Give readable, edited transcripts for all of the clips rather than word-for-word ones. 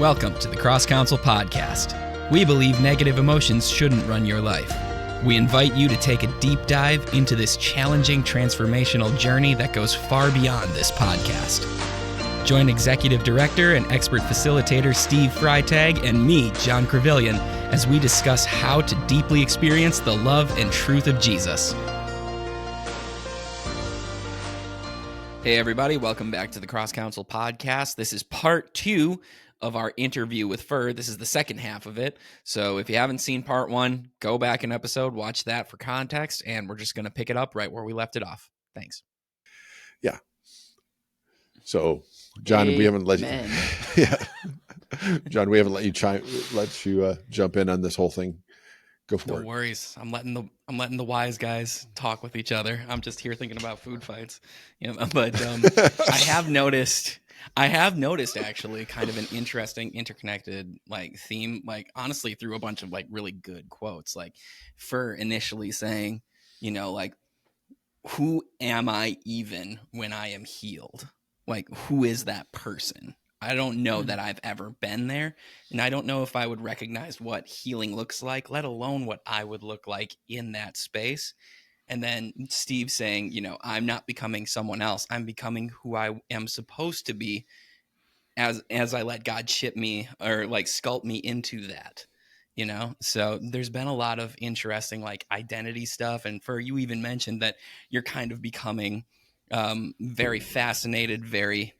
Welcome to the Cross Counsel Podcast. We believe negative emotions shouldn't run your life. We invite you to take a deep dive into this challenging transformational journey that goes far beyond this podcast. Join Executive Director and expert facilitator Steve Freitag and me, John Crevillian, as we discuss how to deeply experience the love and truth of Jesus. Hey everybody, welcome back to the Cross Counsel Podcast. This is part 2 of our interview with Pher. This is the second half of it. So if you haven't seen part 1, go back an episode, watch that for context, and we're just going to pick it up right where we left it off. Thanks. Yeah. So, John, we haven't let you. Yeah, John, we haven't let you jump in on this whole thing. Go for it. No worries. I'm letting the wise guys talk with each other. I'm just here thinking about food fights. But I have noticed actually kind of an interesting interconnected theme, honestly through a bunch of really good quotes, Pher initially saying, who am I even when I am healed? Who is that person? I don't know that I've ever been there, and I don't know if I would recognize what healing looks like, let alone what I would look like in that space. And then Steve saying, I'm not becoming someone else. I'm becoming who I am supposed to be as I let God chip me or sculpt me into that, So there's been a lot of interesting identity stuff. And Pher, you even mentioned that you're kind of becoming very fascinated, very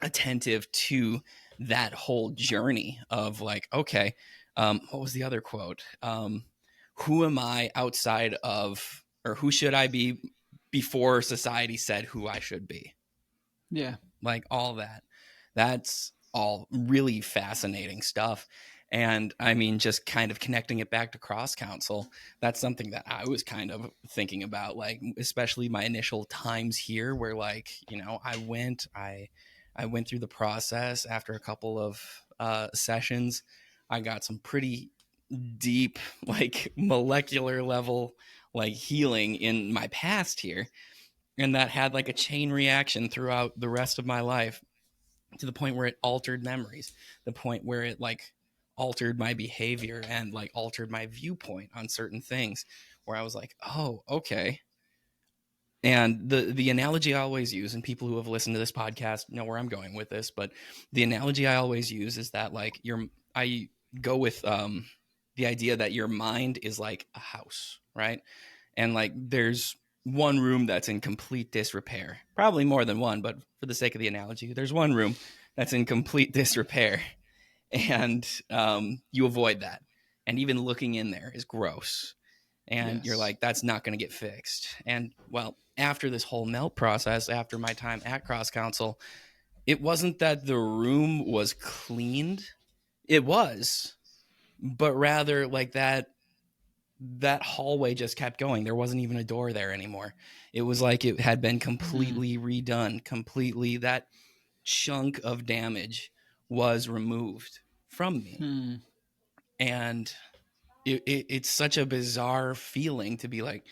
attentive to that whole journey of okay, what was the other quote? Who am I outside of, or who should I be before society said who I should be? Yeah. All that. That's all really fascinating stuff. And I mean, just kind of connecting it back to Cross Counsel, that's something that I was kind of thinking about, especially my initial times here where I went through the process. After a couple of sessions, I got some pretty deep, molecular level, healing in my past here. And that had a chain reaction throughout the rest of my life to the point where it altered memories, the point where it altered my behavior and altered my viewpoint on certain things, where I was like, oh, okay. And the analogy I always use, and people who have listened to this podcast know where I'm going with this, but the analogy I always use is that I go with the idea that your mind is like a house, right? And there's one room that's in complete disrepair, probably more than one, but for the sake of the analogy, there's one room that's in complete disrepair, and you avoid that. And even looking in there is gross. And yes. You're like, that's not going to get fixed. And well, after this whole melt process, after my time at Cross Counsel, it wasn't that the room was cleaned. It was, but rather that hallway just kept going. There wasn't even a door there anymore. It was like it had been completely redone, completely. That chunk of damage was removed from me. And it's such a bizarre feeling to be like,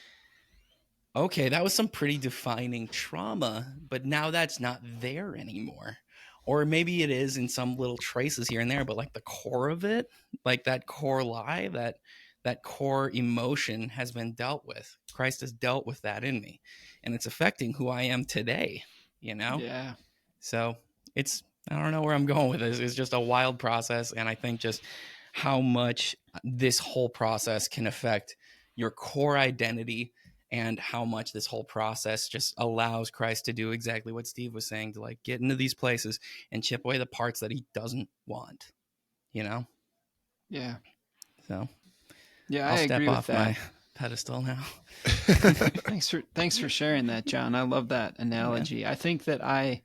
okay, that was some pretty defining trauma, but now that's not there anymore. Or maybe it is in some little traces here and there, but the core of it, that core lie, that core emotion has been dealt with. Christ has dealt with that in me, and it's affecting who I am today, Yeah. So I don't know where I'm going with this. It's just a wild process. And I think just how much this whole process can affect your core identity, and how much this whole process just allows Christ to do exactly what Steve was saying, to get into these places and chip away the parts that he doesn't want, Yeah. So yeah, I'll I step agree off with that. my pedestal now. Thanks for sharing that, John. I love that analogy. Yeah. I think that I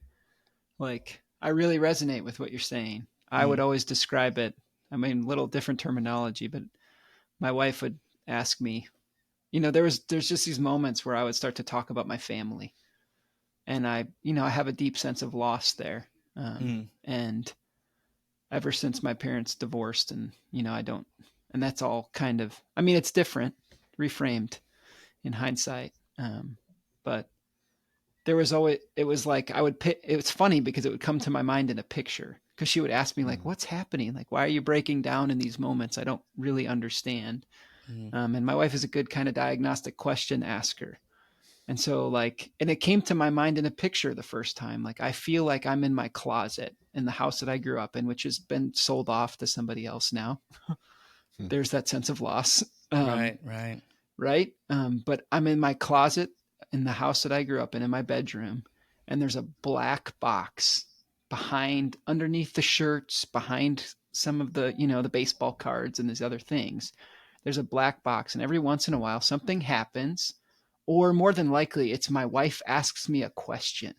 really resonate with what you're saying. I would always describe it, little different terminology, but my wife would ask me, there's just these moments where I would start to talk about my family, and I have a deep sense of loss there. And ever since my parents divorced, and, and that's all kind of, it's different, reframed in hindsight. But there was always, it was I would pick, it was funny because it would come to my mind in a picture. because she would ask me like, what's happening? Like, why are you breaking down in these moments? I don't really understand. And my wife is a good kind of diagnostic question asker. And so like, and it came to my mind in a picture the first time. Like, I feel like I'm in my closet in the house that I grew up in, which has been sold off to somebody else now. There's that sense of loss. Right. Right. But I'm in my closet in the house that I grew up in my bedroom, and there's a black box underneath the shirts, behind some of the, the baseball cards and these other things. There's a black box, and every once in a while something happens, or more than likely it's my wife asks me a question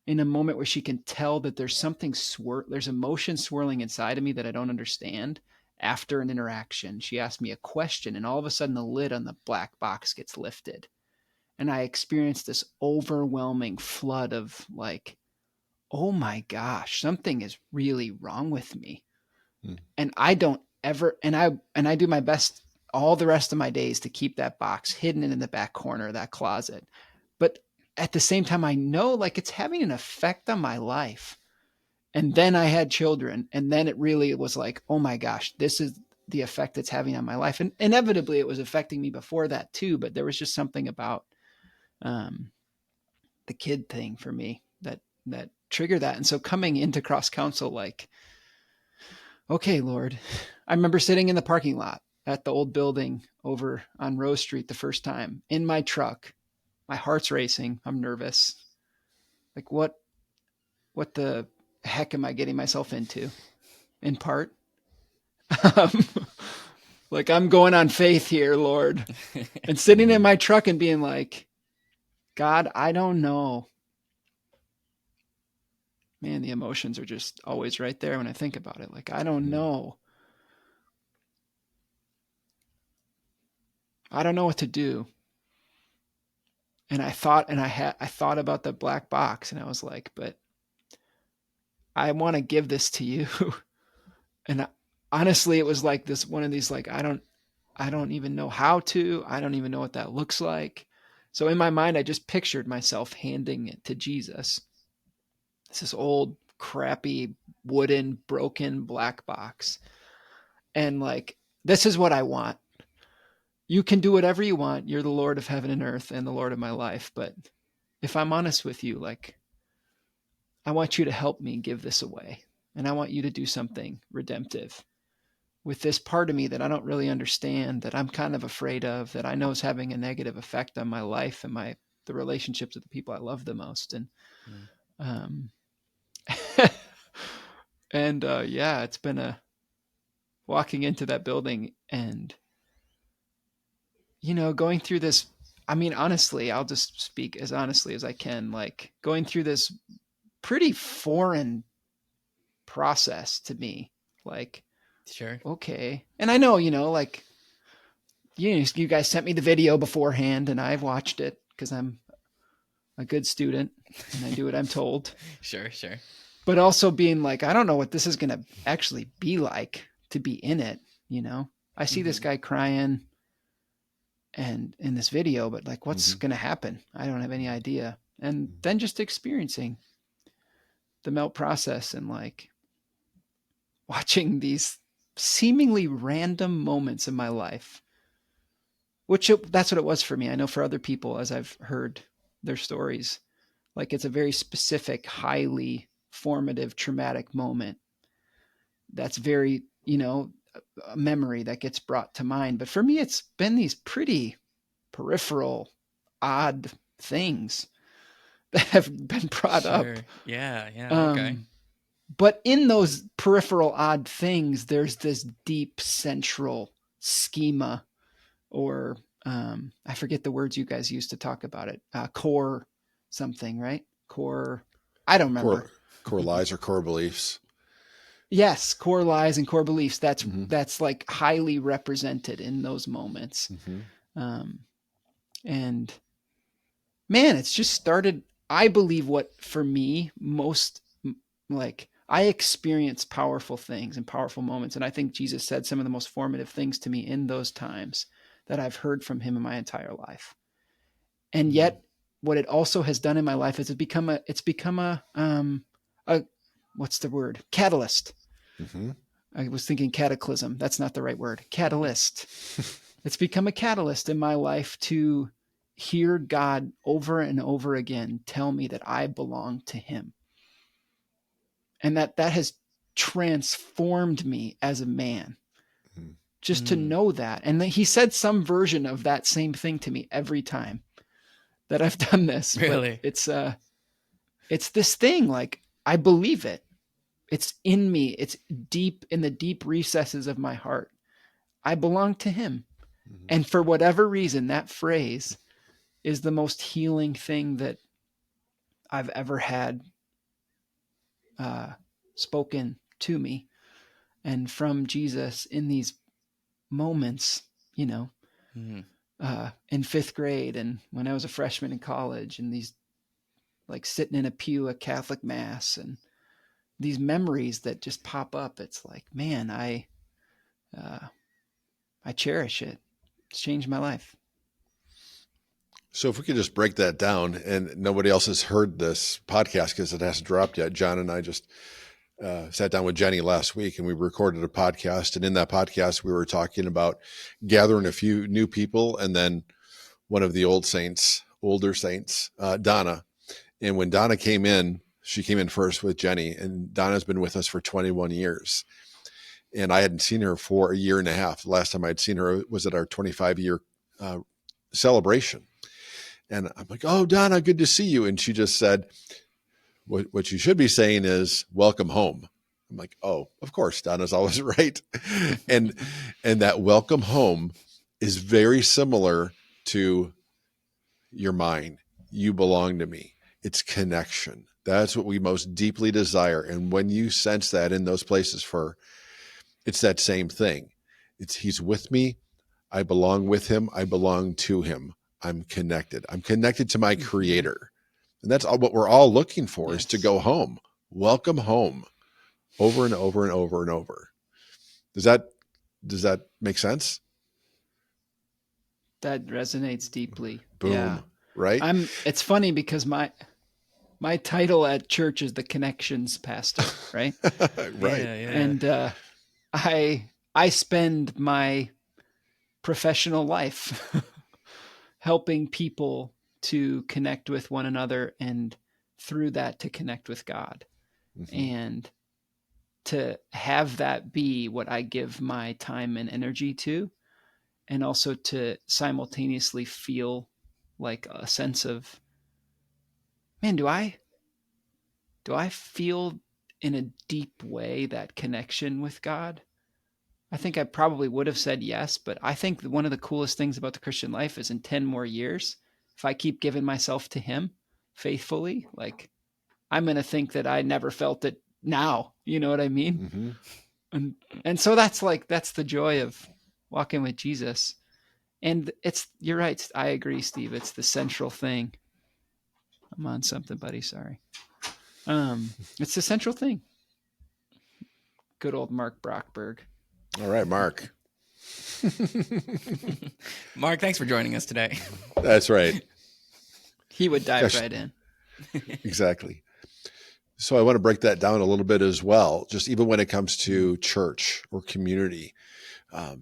in a moment where she can tell that there's something there's emotion swirling inside of me that I don't understand. After an interaction, she asked me a question, and all of a sudden the lid on the black box gets lifted, and I experience this overwhelming flood of like, oh my gosh, something is really wrong with me. And I don't ever, and I do my best all the rest of my days to keep that box hidden in the back corner of that closet. But at the same time, I know like it's having an effect on my life. And then I had children, and then it really was like, oh my gosh, this is the effect it's having on my life. And inevitably it was affecting me before that too, but there was just something about the kid thing for me that triggered that. And so coming into cross counsel, like, okay, Lord, I remember sitting in the parking lot at the old building over on Rose Street the first time in my truck. My heart's racing. I'm nervous. Like, what the heck am I getting myself into? In part, like, I'm going on faith here, Lord, and sitting in my truck and being like, God, I don't know. Man, the emotions are just always right there when I think about it. Like, I don't know. I don't know what to do. And I thought about the black box, and I was like, but I want to give this to you. And honestly, it was like this, one of these, like, I don't even know how to, I don't even know what that looks like. So in my mind, I just pictured myself handing it to Jesus. It's this old, crappy, wooden, broken black box. And like, this is what I want. You can do whatever you want. You're the Lord of heaven and earth and the Lord of my life. But if I'm honest with you, like, I want you to help me give this away. And I want you to do something redemptive with this part of me that I don't really understand, that I'm kind of afraid of, that I know is having a negative effect on my life and the relationships with the people I love the most. And, yeah, it's been walking into that building and, going through this. I mean, honestly, I'll just speak as honestly as I can, like going through this pretty foreign process to me. Like, sure. Okay. And I know, like, you guys sent me the video beforehand and I've watched it because I'm a good student and I do what I'm told. Sure. But also being like, I don't know what this is going to actually be like to be in it. I see this guy crying and in this video, but like, what's going to happen? I don't have any idea. And then just experiencing the melt process and like watching these seemingly random moments in my life, that's what it was for me. I know for other people, as I've heard their stories, like it's a very specific, highly formative, traumatic moment. That's very, a memory that gets brought to mind. But for me, it's been these pretty peripheral, odd things that have been brought up. Yeah. Okay. But in those peripheral odd things, there's this deep central schema, or I forget the words you guys used to talk about it. Core something, right? Core. I don't remember. Core lies or core beliefs. Yes, core lies and core beliefs. That's like highly represented in those moments. And man, it's just started. I believe what for me most, like, I experience powerful things and powerful moments. And I think Jesus said some of the most formative things to me in those times that I've heard from him in my entire life. And yet what it also has done in my life is it's become a what's the word? Catalyst. Mm-hmm. I was thinking cataclysm. That's not the right word. Catalyst. It's become a catalyst in my life to hear God over and over again tell me that I belong to him. And that has transformed me as a man. Just to know that. And then he said some version of that same thing to me every time that I've done this. Really? But it's this thing, like, I believe it. It's in me. It's deep in the deep recesses of my heart. I belong to him. Mm-hmm. And for whatever reason, that phrase is the most healing thing that I've ever had spoken to me and from Jesus in these moments, in 5th grade and when I was a freshman in college, and these, like, sitting in a pew at Catholic Mass, and these memories that just pop up. It's like, man, I cherish it. It's changed my life. So if we could just break that down, and nobody else has heard this podcast because it hasn't dropped yet. John and I just sat down with Jenny last week, and we recorded a podcast. And in that podcast, we were talking about gathering a few new people, and then one of the older saints, Donna. And when Donna came in, she came in first with Jenny, and Donna's been with us for 21 years. And I hadn't seen her for a year and a half. The last time I'd seen her was at our 25-year celebration. And I'm like, "Oh, Donna, good to see you." And she just said, what you should be saying is, "Welcome home." I'm like, "Oh, of course, Donna's always right." and that welcome home is very similar to "you're mine, you belong to me." It's connection. That's what we most deeply desire. And when you sense that in those places, it's that same thing. He's with me. I belong with him. I belong to him. I'm connected. I'm connected to my creator. And that's all what we're all looking for, is to go home. Welcome home, over and over and over and over. Does that make sense? That resonates deeply. Boom. Yeah. Right? It's funny because my title at church is the connections pastor, right? Right. Yeah. And I spend my professional life helping people to connect with one another, and through that to connect with God. Mm-hmm. And to have that be what I give my time and energy to, and also to simultaneously feel like a sense of, man, do I feel in a deep way that connection with God? I think I probably would have said yes, but I think one of the coolest things about the Christian life is in 10 more years, if I keep giving myself to him faithfully, like, I'm going to think that I never felt it now. You know what I mean? Mm-hmm. And so that's the joy of walking with Jesus. And you're right. I agree, Steve. It's the central thing. I'm on something, buddy. Sorry. It's the central thing. Good old Mark Brockberg. All right, Mark. Mark, thanks for joining us today. That's right. He would dive right in. Exactly. So I want to break that down a little bit as well, just even when it comes to church or community. I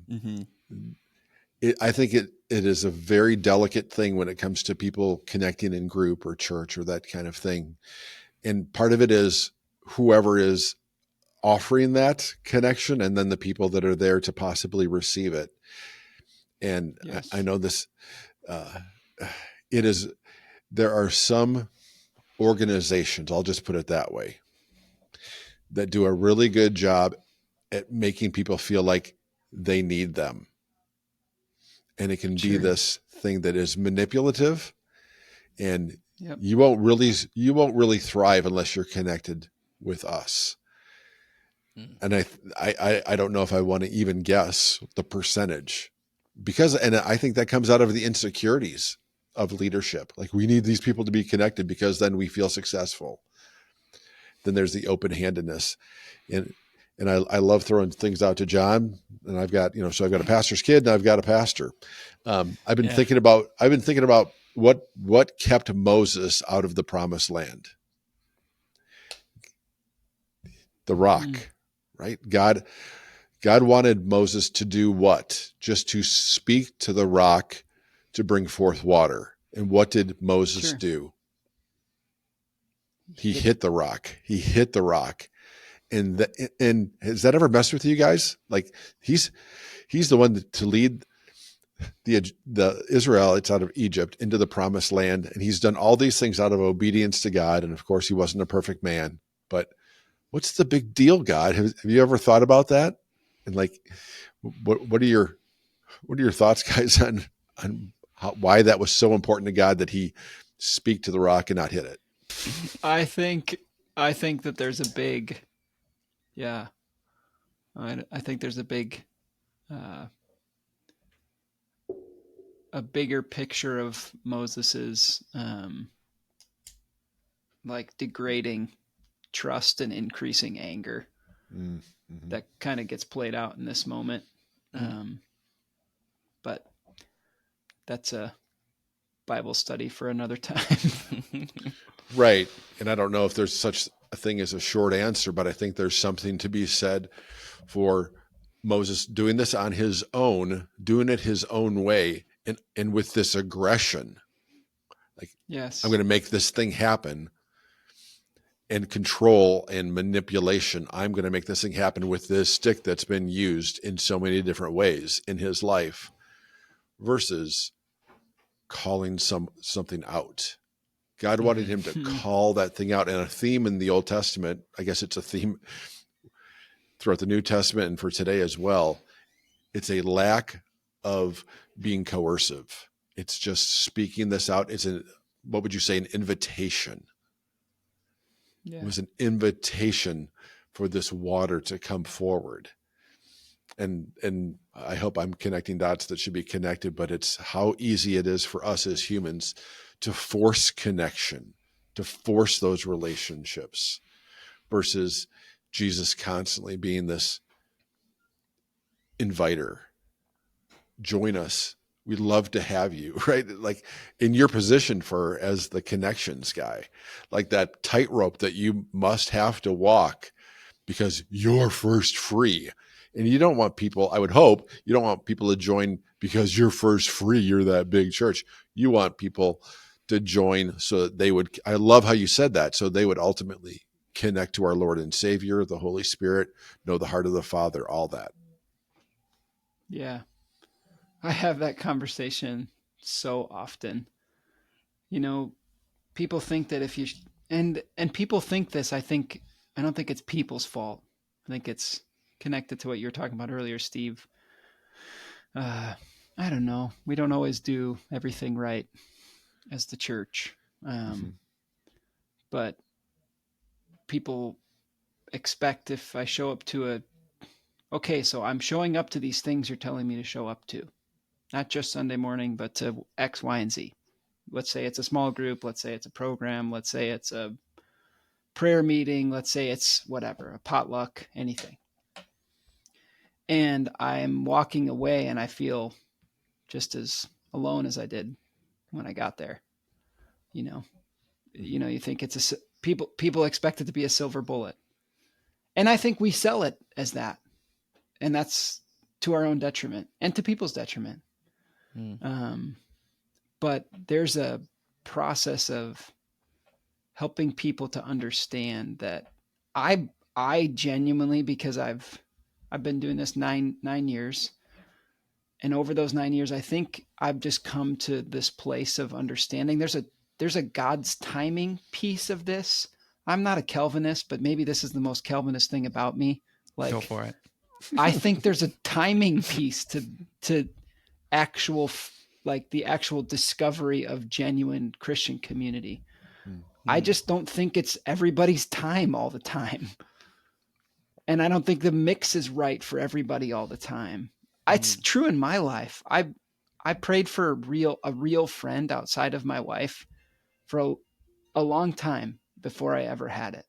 think it is a very delicate thing when it comes to people connecting in group or church or that kind of thing. And part of it is whoever is offering that connection, and then the people that are there to possibly receive it. And yes. I know this, there are some organizations, I'll just put it that way, that do a really good job at making people feel like they need them. And it can be this thing that is manipulative, and you won't really thrive unless you're connected with us. And I don't know if I want to even guess the percentage, and I think that comes out of the insecurities of leadership. Like, we need these people to be connected because then we feel successful. Then there's the open-handedness, and I love throwing things out to John. And I've got I've got a pastor's kid and I've got a pastor. I've been thinking about what kept Moses out of the promised land. the rock, right? God wanted Moses to do what? Just to speak to the rock to bring forth water. And what did Moses do? He hit the rock. He hit the rock. And has that ever messed with you guys? Like he's the one to lead the Israelites out of Egypt into the promised land. And he's done all these things out of obedience to God. And of course he wasn't a perfect man, but what's the big deal, God? Have you ever thought about that? And like, what are your thoughts, guys, on why that was so important to God that he speak to the rock and not hit it? I think that there's a big, I think there's a bigger picture of Moses's like degrading trust and increasing anger that kind of gets played out in this moment. But that's a Bible study for another time. Right. And I don't know if there's such a thing as a short answer, but I think there's something to be said for Moses doing this on his own, doing it his own way, and with this aggression. Like, yes, I'm going to make this thing happen, and control and manipulation. I'm going to make this thing happen with this stick that's been used in so many different ways in his life, versus calling something out. God wanted him to call that thing out. And a theme in the Old Testament, I guess it's a theme throughout the New Testament and for today as well, it's a lack of being coercive. It's just speaking this out. It's what would you say, an invitation. Yeah. It was an invitation for this water to come forward. And I hope I'm connecting dots that should be connected, but it's how easy it is for us as humans to force connection, to force those relationships, versus Jesus constantly being this inviter. Join us. We'd love to have you, right? Like in your position, Pher, as the connections guy, like that tightrope that you must have to walk because you're first free. And you don't want people, I would hope, you don't want people to join because you're first free, you're that big church. You want people to join so that they would, I love how you said that, so they would ultimately connect to our Lord and Savior, the Holy Spirit, know the heart of the Father, all that. Yeah. I have that conversation so often. You know, people think that if you, and people think this, I don't think it's people's fault. I think it's connected to what you were talking about earlier, Steve. I don't know. We don't always do everything right as the church. But people expect if I show up to okay, so I'm showing up to these things you're telling me to show up to. Not just Sunday morning, but to X, Y, and Z. Let's say it's a small group. Let's say it's a program. Let's say it's a prayer meeting. Let's say it's whatever, a potluck, anything. And I'm walking away and I feel just as alone as I did when I got there. You think it's people expect it to be a silver bullet. And I think we sell it as that. And that's to our own detriment and to people's detriment. But there's a process of helping people to understand that I genuinely, because I've been doing this nine years, and over those 9 years, I think I've just come to this place of understanding. There's a God's timing piece of this. I'm not a Calvinist, but maybe this is the most Calvinist thing about me. Like, go for it. I think there's a timing piece to actual, like the actual discovery of genuine Christian community. I just don't think it's everybody's time all the time. And I don't think the mix is right for everybody all the time. It's true in my life. I prayed for a real friend outside of my wife for a long time before I ever had it.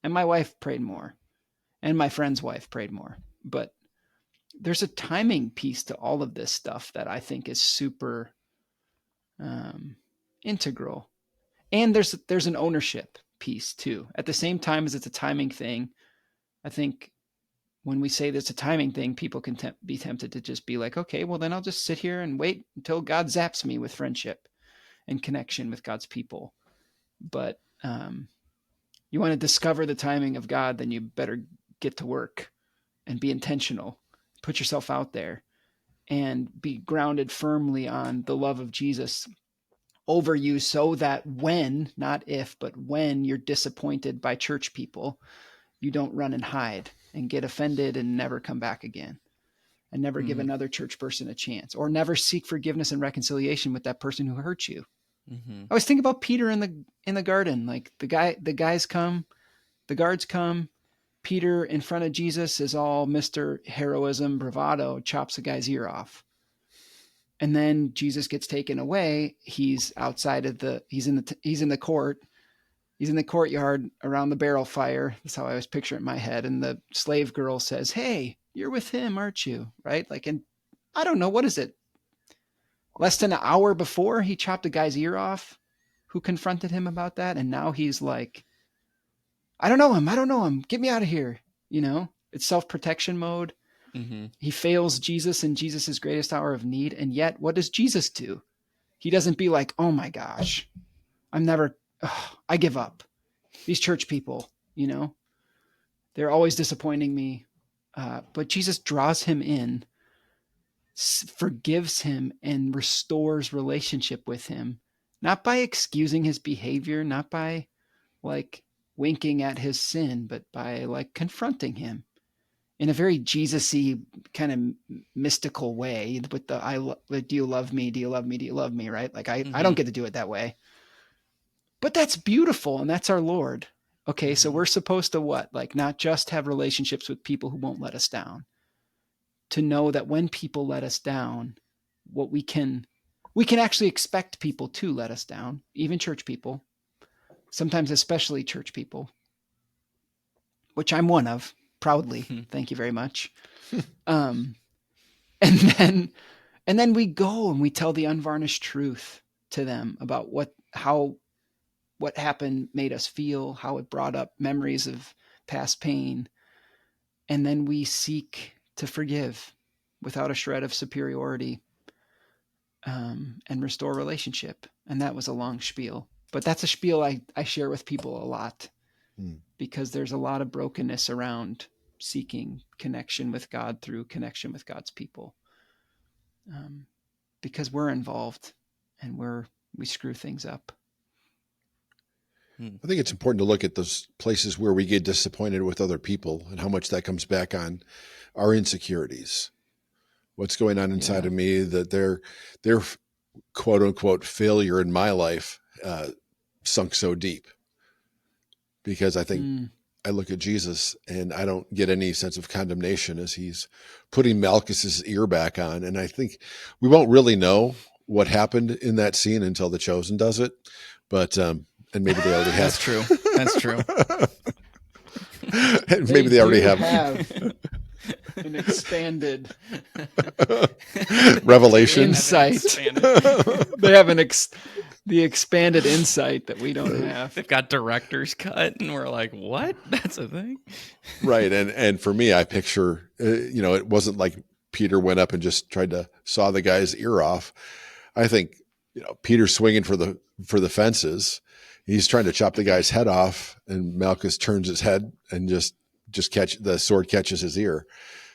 And my wife prayed more. And my friend's wife prayed more. But there's a timing piece to all of this stuff that I think is super integral. And there's an ownership piece too. At the same time as it's a timing thing, I think when we say there's a timing thing, people can be tempted to just be like, okay, well then I'll just sit here and wait until God zaps me with friendship and connection with God's people. But you want to discover the timing of God, then you better get to work and be intentional, put yourself out there, and be grounded firmly on the love of Jesus over you, so that when, not if, but when you're disappointed by church people, you don't run and hide and get offended and never come back again, and never give another church person a chance, or never seek forgiveness and reconciliation with that person who hurt you. I always think about Peter in the garden. Like the guards come, Peter in front of Jesus is all Mr. Heroism, bravado, chops a guy's ear off. And then Jesus gets taken away. He's outside of he's in the courtyard around the barrel fire. That's how I always picture it in my head. And the slave girl says, "Hey, you're with him, aren't you?" Right? Like, and I don't know, what is it? Less than an hour before, he chopped a guy's ear off who confronted him about that. And now he's like, I don't know him. Get me out of here. It's self-protection mode. He fails Jesus in Jesus's greatest hour of need. And yet, what does Jesus do? He doesn't be like, oh my gosh, I give up. These church people, they're always disappointing me. But Jesus draws him in, forgives him, and restores relationship with him, not by excusing his behavior, not by like winking at his sin, but by like confronting him in a very Jesus-y kind of mystical way with do you love me? Do you love me? Do you love me? Right? Like I don't get to do it that way, but that's beautiful. And that's our Lord. Okay. So we're supposed to what? Like not just have relationships with people who won't let us down, to know that when people let us down, we can actually expect people to let us down, even church people, sometimes especially church people, which I'm one of, proudly. Thank you very much. And then we go and we tell the unvarnished truth to them about what happened made us feel, how it brought up memories of past pain. And then we seek to forgive without a shred of superiority, and restore relationship. And that was a long spiel, but that's a spiel I share with people a lot, because there's a lot of brokenness around seeking connection with God through connection with God's people, because we're involved and we screw things up. I think it's important to look at those places where we get disappointed with other people and how much that comes back on our insecurities. What's going on inside of me, that their quote unquote failure in my life sunk so deep. Because I think I look at Jesus and I don't get any sense of condemnation as he's putting Malchus's ear back on. And I think we won't really know what happened in that scene until The Chosen does it. But, and maybe they already have. That's true. And maybe they already have an expanded revelation insight. They have the expanded insight that we don't have. They've got director's cut, and we're like, what? That's a thing? Right. And for me, I picture, it wasn't like Peter went up and just tried to saw the guy's ear off. I think, Peter's swinging for the fences. He's trying to chop the guy's head off, and Malchus turns his head and just the sword catches his ear.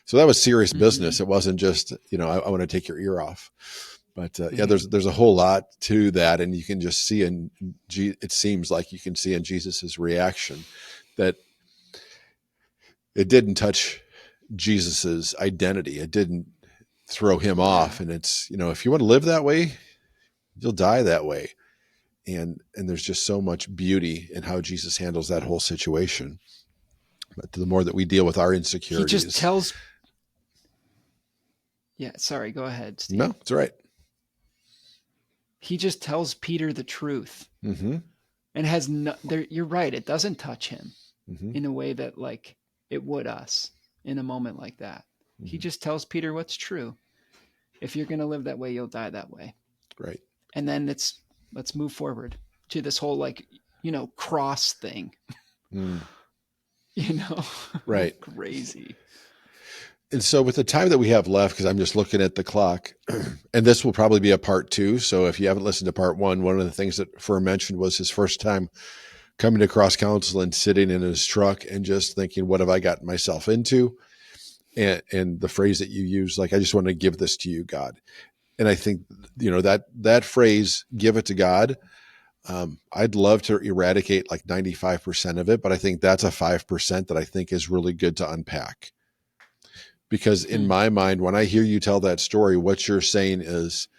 So that was serious business. It wasn't just, I want to take your ear off. But there's a whole lot to that, and you can just see it seems like you can see in Jesus's reaction that it didn't touch Jesus's identity. It didn't throw him off. And it's, if you want to live that way, you'll die that way. And there's just so much beauty in how Jesus handles that whole situation. But the more that we deal with our insecurities, he just tells. Yeah, sorry. Go ahead, Steve. No, it's all right. He just tells Peter the truth, and has you're right. It doesn't touch him in a way that like it would us in a moment like that. He just tells Peter what's true. If you're going to live that way, you'll die that way. Right. And then let's move forward to this whole cross thing. Right. Crazy. And so with the time that we have left, because I'm just looking at the clock, and this will probably be a part 2. So if you haven't listened to part 1, one of the things that Pher mentioned was his first time coming to Cross Council and sitting in his truck and just thinking, what have I gotten myself into? And the phrase that you use, like, I just want to give this to you, God. And I think, that phrase, give it to God, I'd love to eradicate like 95% of it, but I think that's a 5% that I think is really good to unpack. Because in my mind, when I hear you tell that story, what you're saying is,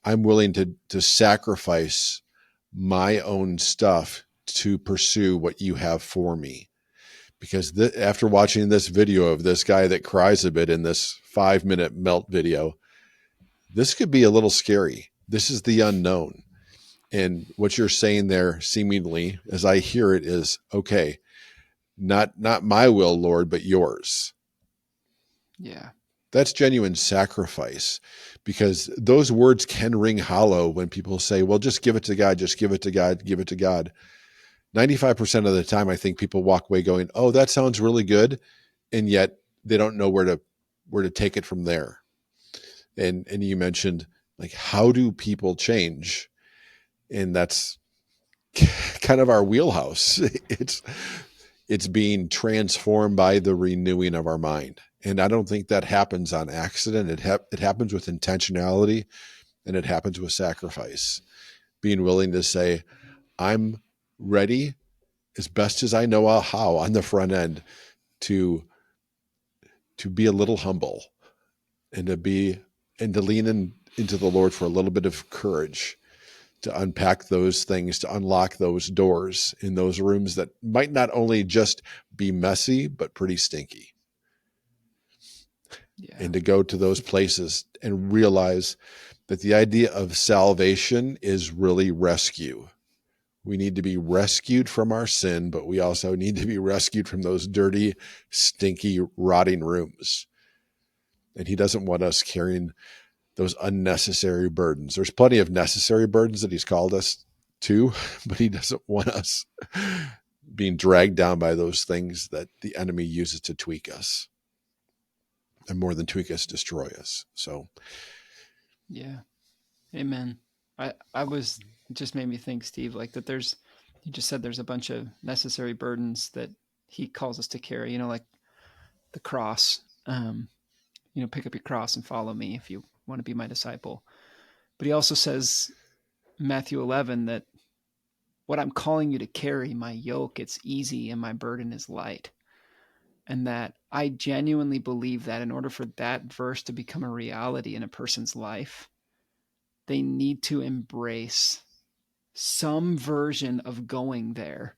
I'm willing to sacrifice my own stuff to pursue what you have for me. Because after watching this video of this guy that cries a bit in this 5-minute melt video, this could be a little scary. This is the unknown. And what you're saying there, seemingly, as I hear it, is, okay, not my will, Lord, but yours. Yeah. That's genuine sacrifice, because those words can ring hollow when people say, well, just give it to God, just give it to God, give it to God. 95% of the time, I think people walk away going, oh, that sounds really good. And yet they don't know where to take it from there. And you mentioned, like, how do people change? And that's kind of our wheelhouse. It's being transformed by the renewing of our mind. And I don't think that happens on accident. It happens with intentionality, and it happens with sacrifice. Being willing to say, I'm ready as best as I know how on the front end to be a little humble, and to lean into the Lord for a little bit of courage, to unpack those things, to unlock those doors in those rooms that might not only just be messy, but pretty stinky. Yeah. And to go to those places and realize that the idea of salvation is really rescue. We need to be rescued from our sin, but we also need to be rescued from those dirty, stinky, rotting rooms. And he doesn't want us carrying those unnecessary burdens. There's plenty of necessary burdens that he's called us to, but he doesn't want us being dragged down by those things that the enemy uses to tweak us. And more than tweak us, destroy us. So, yeah. Amen. It just made me think, Steve, like that you just said there's a bunch of necessary burdens that he calls us to carry, like the cross, pick up your cross and follow me if you want to be my disciple. But he also says, Matthew 11, that what I'm calling you to carry, my yoke, it's easy and my burden is light. And that I genuinely believe that in order for that verse to become a reality in a person's life, they need to embrace some version of going there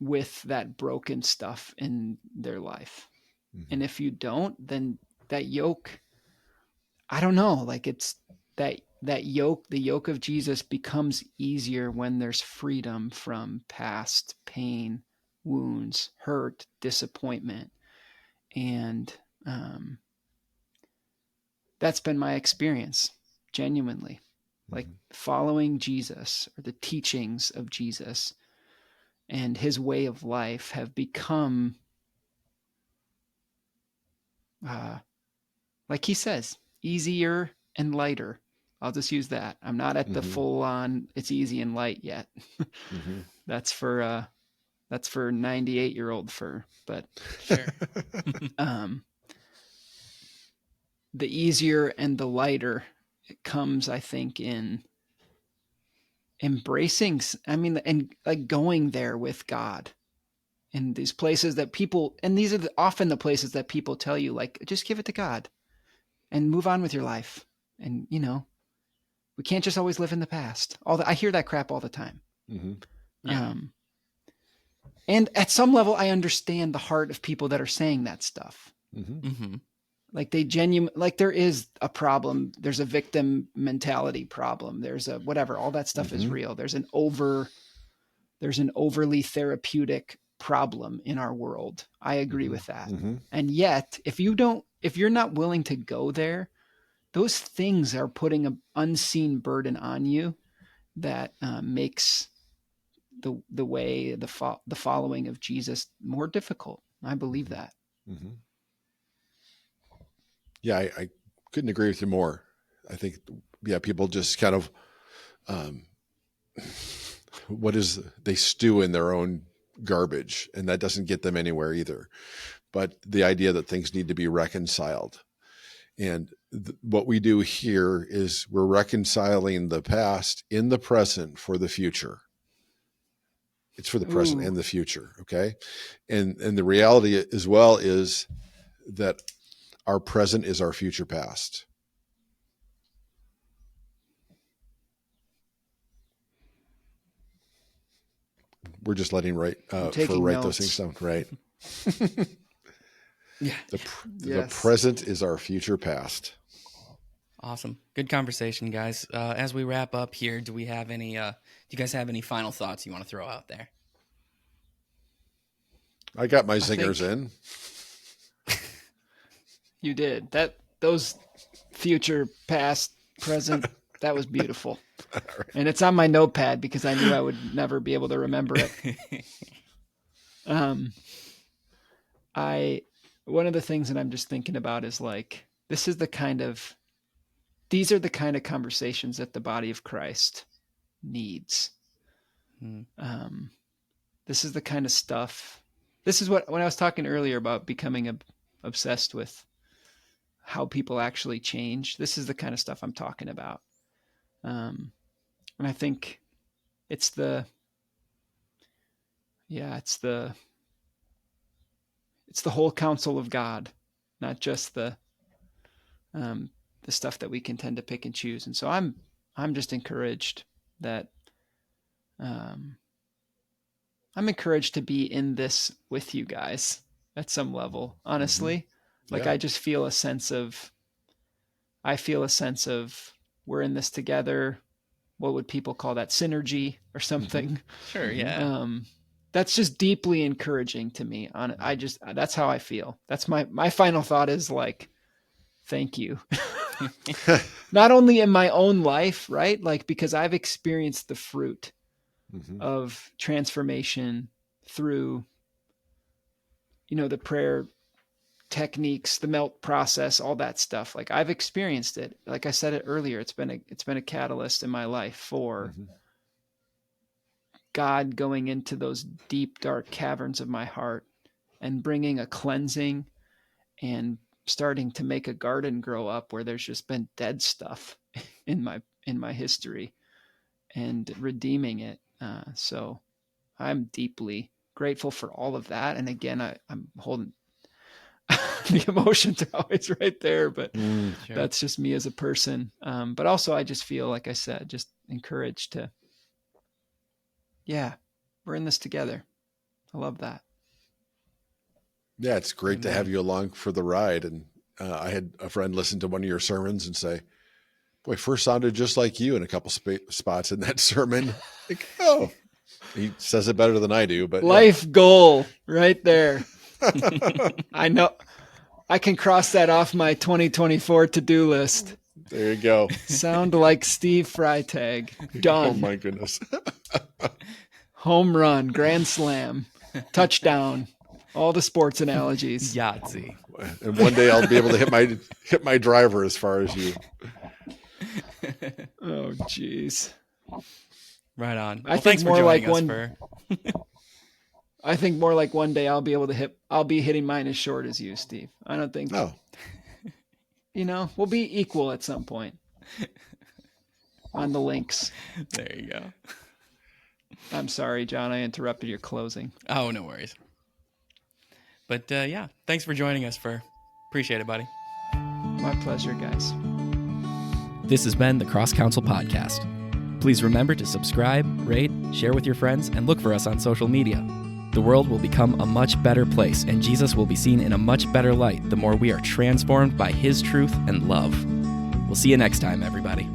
with that broken stuff in their life. Mm-hmm. And if you don't, then that yoke, I don't know, like it's that yoke, the yoke of Jesus becomes easier when there's freedom from past pain, wounds, hurt, disappointment. And that's been my experience, genuinely. Like following Jesus, or the teachings of Jesus and his way of life have become, like he says, easier and lighter. I'll just use that. I'm not at the full on, it's easy and light yet. That's for 98-year-old Pher, but sure. The easier and the lighter it comes, I think, in embracing, and like going there with God in these places that people, and these are often the places that people tell you, like, just give it to God and move on with your life. And, we can't just always live in the past. I hear that crap all the time. Yeah. And at some level, I understand the heart of people that are saying that stuff. Like like there is a problem. There's a victim mentality problem. There's a whatever, all that stuff is real. There's an overly therapeutic problem in our world. I agree with that. And yet, if you're not willing to go there, those things are putting an unseen burden on you that makes the way, the following of Jesus more difficult. I believe that. Mm-hmm. Yeah, I couldn't agree with you more. I think, people just kind of, they stew in their own garbage, and that doesn't get them anywhere either. But the idea that things need to be reconciled. And what we do here is we're reconciling the past in the present for the future. It's for the present and the future. Okay. And the reality as well is that our present is our future past. We're just letting Pher write those things down. Right. Yeah. The present is our future past. Awesome. Good conversation, guys. As we wrap up here, do you guys have any final thoughts you want to throw out there? I got my zingers in. You did. Those future, past, present, that was beautiful. Right. And it's on my notepad because I knew I would never be able to remember it. One of the things that I'm just thinking about is like, these are the kind of conversations that the body of Christ needs. This is the kind of stuff. This is when I was talking earlier about becoming obsessed with how people actually change. This is the kind of stuff I'm talking about. And I think it's the whole counsel of God, not just the stuff that we can tend to pick and choose. And so I'm just encouraged that I'm encouraged to be in this with you guys at some level, honestly. Mm-hmm. Like I just feel a sense of we're in this together. What would people call that? Synergy or something? Mm-hmm. Sure. Yeah. That's just deeply encouraging to me. That's how I feel. That's my final thought is like, thank you. Not only in my own life, right? Like, because I've experienced the fruit of transformation through, the prayer techniques, the melt process, all that stuff. Like I've experienced it. Like I said it earlier, it's been a catalyst in my life for God going into those deep, dark caverns of my heart and bringing a cleansing and starting to make a garden grow up where there's just been dead stuff in my history and redeeming it. So I'm deeply grateful for all of that. And again, I'm holding the emotions are always right there, but sure. That's just me as a person. But also I just feel, like I said, just encouraged to, we're in this together. I love that. Yeah, it's great to have you along for the ride. And I had a friend listen to one of your sermons and say, boy, first sounded just like you in a couple spots in that sermon. Like, he says it better than I do. But life goal right there. I know. I can cross that off my 2024 to-do list. There you go. Sound like Steve Freitag. Done. Oh, my goodness. Home run, grand slam, touchdown. All the sports analogies. Yahtzee. And one day I'll be able to hit my driver as far as you. Oh, geez. Right on. I think more like I think more like one day I'll be hitting mine as short as you, Steve. I don't think. Oh. We'll be equal at some point on the links. There you go. I'm sorry, John. I interrupted your closing. Oh, no worries. But thanks for joining us, Pher. Appreciate it, buddy. My pleasure, guys. This has been the Cross Counsel Podcast. Please remember to subscribe, rate, share with your friends, and look for us on social media. The world will become a much better place, and Jesus will be seen in a much better light the more we are transformed by His truth and love. We'll see you next time, everybody.